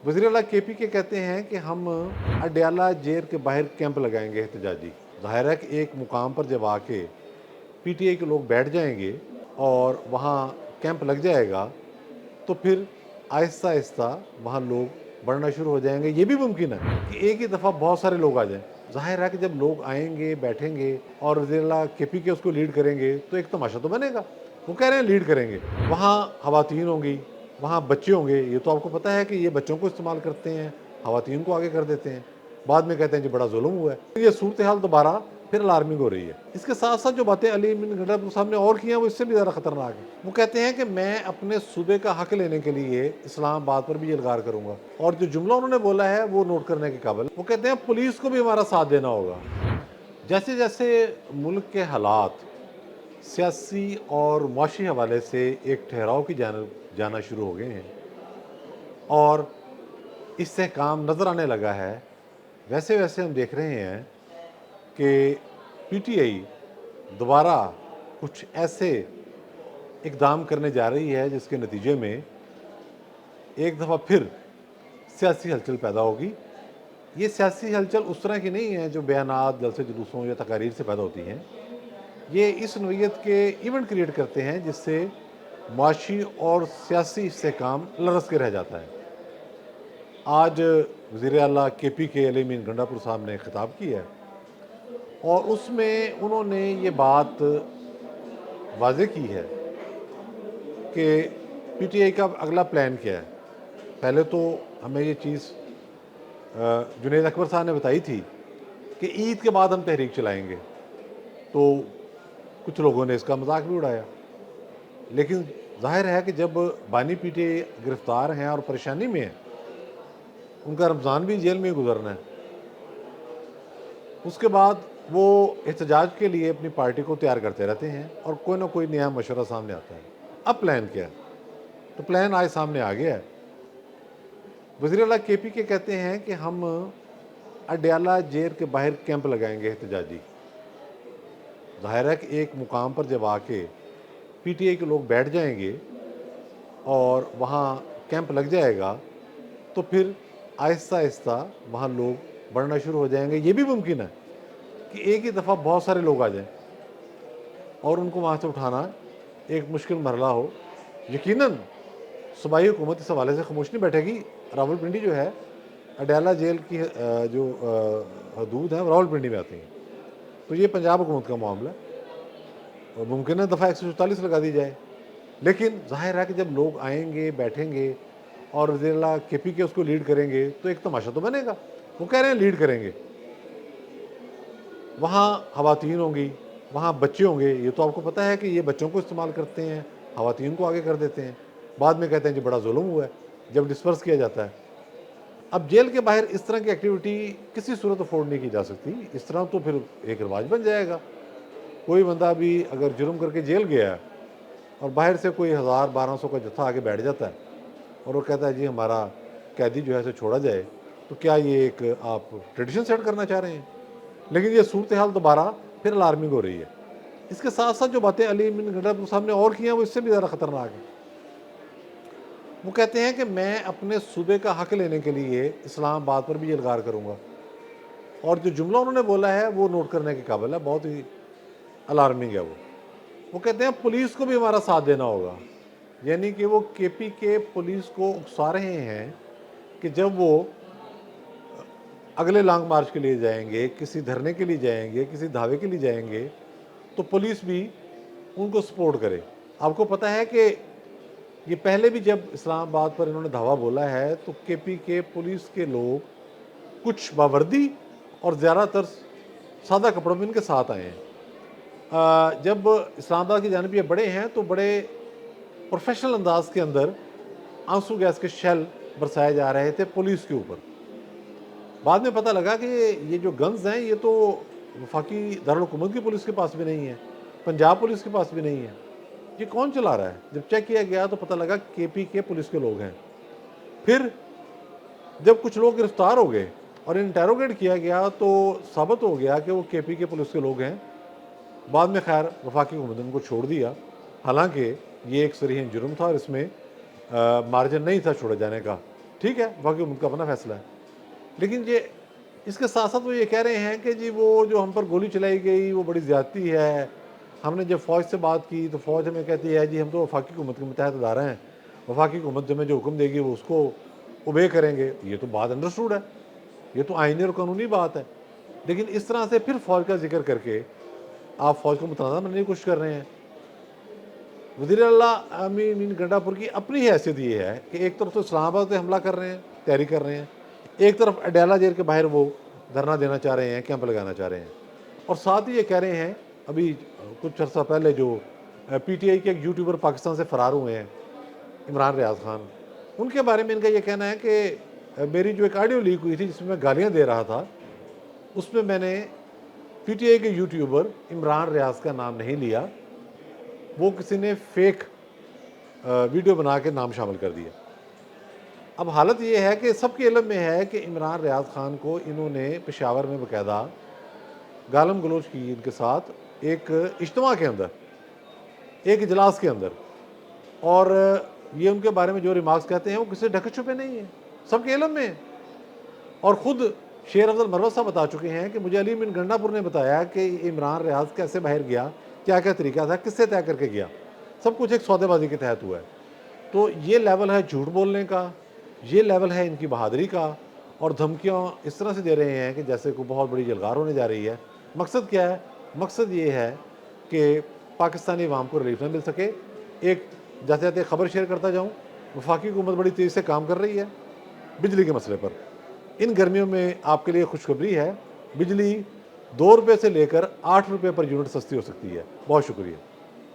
وزیر اعلیٰ کے پی کے کہتے ہیں کہ ہم اڈیالہ جیل کے باہر کیمپ لگائیں گے احتجاجی۔ ظاہر ہے کہ ایک مقام پر جب آ کے پی ٹی آئی کے لوگ بیٹھ جائیں گے اور وہاں کیمپ لگ جائے گا تو پھر آہستہ آہستہ وہاں لوگ بڑھنا شروع ہو جائیں گے۔ یہ بھی ممکن ہے کہ ایک ہی دفعہ بہت سارے لوگ آ جائیں۔ ظاہر ہے کہ جب لوگ آئیں گے، بیٹھیں گے اور وزیر اعلیٰ کے پی کے اس کو لیڈ کریں گے تو ایک تماشا تو بنے گا۔ وہ کہہ رہے ہیں لیڈ کریں گے، وہاں خواتین ہوں گی، وہاں بچے ہوں گے۔ یہ تو آپ کو پتہ ہے کہ یہ بچوں کو استعمال کرتے ہیں، خواتین کو آگے کر دیتے ہیں، بعد میں کہتے ہیں جی بڑا ظلم ہوا ہے۔ یہ صورتحال دوبارہ پھر الارمنگ ہو رہی ہے۔ اس کے ساتھ ساتھ جو باتیں علی امین گنڈا صاحب نے اور کی ہیں وہ اس سے بھی زیادہ خطرناک ہیں۔ وہ کہتے ہیں کہ میں اپنے صوبے کا حق لینے کے لیے اسلام آباد پر بھی الغار کروں گا، اور جو جملہ انہوں نے بولا ہے وہ نوٹ کرنے کے قابل ہے۔ وہ کہتے ہیں پولیس کو بھی ہمارا ساتھ دینا ہوگا۔ جیسے جیسے ملک کے حالات سیاسی اور معاشی حوالے سے ایک ٹھہراؤ کی جانب جانا شروع ہو گئے ہیں اور استحکام نظر آنے لگا ہے، ویسے ویسے ہم دیکھ رہے ہیں کہ پی ٹی آئی دوبارہ کچھ ایسے اقدام کرنے جا رہی ہے جس کے نتیجے میں ایک دفعہ پھر سیاسی ہلچل پیدا ہوگی۔ یہ سیاسی ہلچل اس طرح کی نہیں ہے جو بیانات، جلسے جلوسوں یا تقاریر سے پیدا ہوتی ہیں۔ یہ اس نوعیت کے ایونٹ کریٹ کرتے ہیں جس سے معاشی اور سیاسی استحکام لرز کے رہ جاتا ہے۔ آج وزیر اعلیٰ کے پی کے علی امین گنڈا صاحب نے خطاب کیا ہے اور اس میں انہوں نے یہ بات واضح کی ہے کہ پی ٹی آئی کا اگلا پلان کیا ہے۔ پہلے تو ہمیں یہ چیز جنید اکبر صاحب نے بتائی تھی کہ عید کے بعد ہم تحریک چلائیں گے، تو کچھ لوگوں نے اس کا مذاق بھی اڑایا، لیکن ظاہر ہے کہ جب بانی پی ٹی آئی گرفتار ہیں اور پریشانی میں ہیں، ان کا رمضان بھی جیل میں گزرنا ہے، اس کے بعد وہ احتجاج کے لیے اپنی پارٹی کو تیار کرتے رہتے ہیں اور کوئی نہ کوئی نیا مشورہ سامنے آتا ہے۔ اب پلان کیا ہے؟ تو پلان آج سامنے آ گیا ہے۔ وزیر اعلیٰ کے پی کے کہتے ہیں کہ ہم اڈیالہ جیل کے باہر کیمپ لگائیں گے احتجاجی۔ ظاہر ہے کہ ایک مقام پر جب آ کے پی ٹی آئی کے لوگ بیٹھ جائیں گے اور وہاں کیمپ لگ جائے گا تو پھر آہستہ آہستہ وہاں لوگ بڑھنا شروع ہو جائیں گے۔ یہ بھی ممکن ہے کہ ایک ہی دفعہ بہت سارے لوگ آ جائیں اور ان کو وہاں سے اٹھانا ایک مشکل مرحلہ ہو۔ یقیناً صوبائی حکومت اس حوالے سے خاموش نہیں بیٹھے گی۔ راول پنڈی جو ہے، اڈیالہ جیل کی جو حدود ہیں راول پنڈی میں آتی ہیں، تو یہ پنجاب حکومت کا معاملہ ہے اور ممکن ہے دفعہ 144 لگا دی جائے، لیکن ظاہر ہے کہ جب لوگ آئیں گے، بیٹھیں گے اور وزیر اعلیٰ کے پی کے اس کو لیڈ کریں گے تو ایک تماشا تو بنے گا۔ وہ کہہ رہے ہیں لیڈ کریں گے، وہاں خواتین ہوں گی، وہاں بچے ہوں گے۔ یہ تو آپ کو پتہ ہے کہ یہ بچوں کو استعمال کرتے ہیں، خواتین کو آگے کر دیتے ہیں، بعد میں کہتے ہیں جی بڑا ظلم ہوا ہے جب ڈسپرس کیا جاتا ہے۔ اب جیل کے باہر اس طرح کی ایکٹیویٹی کسی صورت افورڈ نہیں کی جا سکتی۔ اس طرح تو پھر ایک رواج بن جائے گا۔ کوئی بندہ بھی اگر جرم کر کے جیل گیا ہے اور باہر سے کوئی 1000-1200 کا جتھا آگے بیٹھ جاتا ہے اور وہ کہتا ہے جی ہمارا قیدی جو ہے اسے چھوڑا جائے، تو کیا یہ ایک آپ ٹریڈیشن سیٹ کرنا چاہ رہے ہیں؟ لیکن یہ صورتحال دوبارہ پھر الارمنگ ہو رہی ہے۔ اس کے ساتھ ساتھ جو باتیں علی امین گنڈا صاحب نے اور کی ہیں وہ اس سے بھی زیادہ خطرناک ہیں۔ وہ کہتے ہیں کہ میں اپنے صوبے کا حق لینے کے لیے اسلام آباد پر بھی الغار کروں گا، اور جو جملہ انہوں نے بولا ہے وہ نوٹ کرنے کے قابل ہے، بہت ہی الارمنگ ہے۔ وہ کہتے ہیں پولیس کو بھی ہمارا ساتھ دینا ہوگا، یعنی کہ وہ کے پی کے پولیس کو اکسا رہے ہیں کہ جب وہ اگلے لانگ مارچ کے لیے جائیں گے، کسی دھرنے کے لیے جائیں گے، کسی دھاوے کے لیے جائیں گے، تو پولیس بھی ان کو سپورٹ کرے۔ آپ کو پتہ ہے کہ یہ پہلے بھی جب اسلام آباد پر انہوں نے دھاوا بولا ہے تو کے پی کے پولیس کے لوگ کچھ باوردی اور زیادہ تر سادہ کپڑوں میں ان کے ساتھ آئے ہیں۔ جب اسلام آباد کی جانب یہ بڑے ہیں تو بڑے پروفیشنل انداز کے اندر آنسو گیس کے شیل برسائے جا رہے تھے پولیس کے اوپر۔ بعد میں پتہ لگا کہ یہ جو گنز ہیں یہ تو وفاقی دارالحکومت کی پولیس کے پاس بھی نہیں ہے، پنجاب پولیس کے پاس بھی نہیں ہے۔ یہ کون چلا رہا ہے؟ جب چیک کیا گیا تو پتہ لگا کے پی کے پولیس کے لوگ ہیں۔ پھر جب کچھ لوگ گرفتار ہو گئے اور انٹیروگیٹ کیا گیا تو ثابت ہو گیا کہ وہ کے پی کے پولیس کے لوگ ہیں۔ بعد میں خیر وفاقی حکومت نے ان کو چھوڑ دیا، حالانکہ یہ ایک صریح جرم تھا اور اس میں مارجن نہیں تھا چھوڑے جانے کا۔ ٹھیک ہے، باقی ان کا اپنا فیصلہ ہے. لیکن یہ اس کے ساتھ ساتھ وہ یہ کہہ رہے ہیں کہ جی وہ جو ہم پر گولی چلائی گئی وہ بڑی زیادتی ہے. ہم نے جب فوج سے بات کی تو فوج ہمیں کہتی ہے جی ہم تو وفاقی حکومت کے متحد ادارے ہیں، وفاقی حکومت ہمیں جو حکم دے گی وہ اس کو اوبے کریں گے. یہ تو بات انڈرسٹوڈ ہے، یہ تو آئینی اور قانونی بات ہے. لیکن اس طرح سے پھر فوج کا ذکر کر کے آپ فوج کو متنازع بنانے کی کوشش کر رہے ہیں. وزیر اعلیٰ امین گنڈا پور کی اپنی حیثیت یہ ہے کہ ایک طرف تو اسلام آباد پہ حملہ کر رہے ہیں، تیاری کر رہے ہیں، ایک طرف اڈیالہ جیل کے باہر وہ دھرنا دینا چاہ رہے ہیں، کیمپ لگانا چاہ رہے ہیں. اور ساتھ ہی یہ کہہ رہے ہیں ابھی کچھ عرصہ پہلے جو پی ٹی آئی کے ایک یوٹیوبر پاکستان سے فرار ہوئے ہیں عمران ریاض خان، ان کے بارے میں ان کا یہ کہنا ہے کہ میری جو ایک آڈیو لیک ہوئی تھی جس میں میں گالیاں دے رہا تھا، اس میں میں نے پی ٹی آئی کے یوٹیوبر عمران ریاض کا نام نہیں لیا، وہ کسی نے فیک ویڈیو بنا کے نام شامل کر دیا. اب حالت یہ ہے کہ سب کے علم میں ہے کہ عمران ریاض خان کو انہوں نے پشاور میں باقاعدہ گالم گلوچ کی ان کے ساتھ ایک اجتماع کے اندر، ایک اجلاس کے اندر. اور یہ ان کے بارے میں جو ریمارکس کہتے ہیں وہ کسی ڈھکے چھپے نہیں ہیں، سب کے علم میں. اور خود شیر افضل مروت صاحب بتا چکے ہیں کہ مجھے علی امین گنڈا پور نے بتایا کہ عمران ریاض کیسے باہر گیا، کیا کیا طریقہ تھا، کس سے طے کر کے گیا، سب کچھ ایک سودے بازی کے تحت ہوا ہے. تو یہ لیول ہے جھوٹ بولنے کا، یہ لیول ہے ان کی بہادری کا. اور دھمکیاں اس طرح سے دے رہے ہیں کہ جیسے کوئی بہت بڑی جلغار ہونے جا رہی ہے. مقصد کیا ہے؟ مقصد یہ ہے کہ پاکستانی عوام کو ریلیف نہ مل سکے. ایک جاتے جاتے خبر شیئر کرتا جاؤں، وفاقی حکومت بڑی تیزی سے کام کر رہی ہے بجلی کے مسئلے پر. ان گرمیوں میں آپ کے لیے خوشخبری ہے، بجلی 2 روپے سے لے کر 8 روپے پر یونٹ سستی ہو سکتی ہے. بہت شکریہ.